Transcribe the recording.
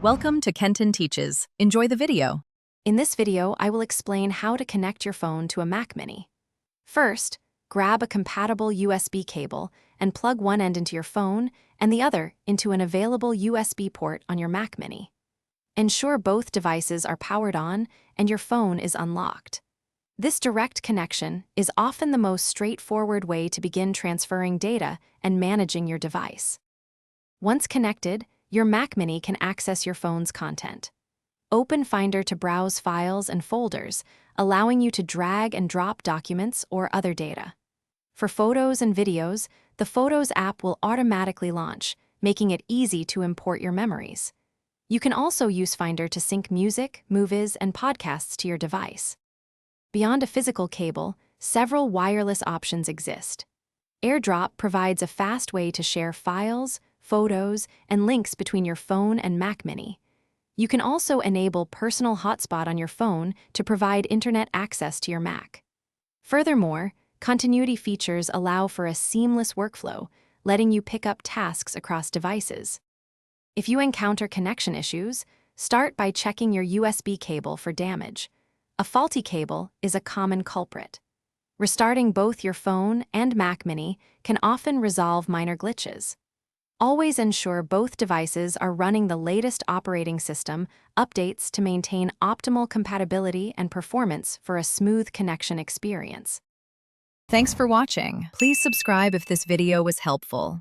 Welcome to Kenton Teaches. Enjoy the video. In this video, I will explain how to connect your phone to a Mac Mini. First, grab a compatible USB cable and plug one end into your phone and the other into an available USB port on your Mac Mini. Ensure both devices are powered on and your phone is unlocked. This direct connection is often the most straightforward way to begin transferring data and managing your device. Once connected, your Mac Mini can access your phone's content. Open Finder to browse files and folders, allowing you to drag and drop documents or other data. For photos and videos, the Photos app will automatically launch, making it easy to import your memories. You can also use Finder to sync music, movies, and podcasts to your device. Beyond a physical cable, several wireless options exist. AirDrop provides a fast way to share files, photos, and links between your phone and Mac Mini. You can also enable Personal Hotspot on your phone to provide internet access to your Mac. Furthermore, continuity features allow for a seamless workflow, letting you pick up tasks across devices. If you encounter connection issues, start by checking your USB cable for damage. A faulty cable is a common culprit. Restarting both your phone and Mac Mini can often resolve minor glitches. Always ensure both devices are running the latest operating system updates to maintain optimal compatibility and performance for a smooth connection experience. Thanks for watching. Please subscribe if this video was helpful.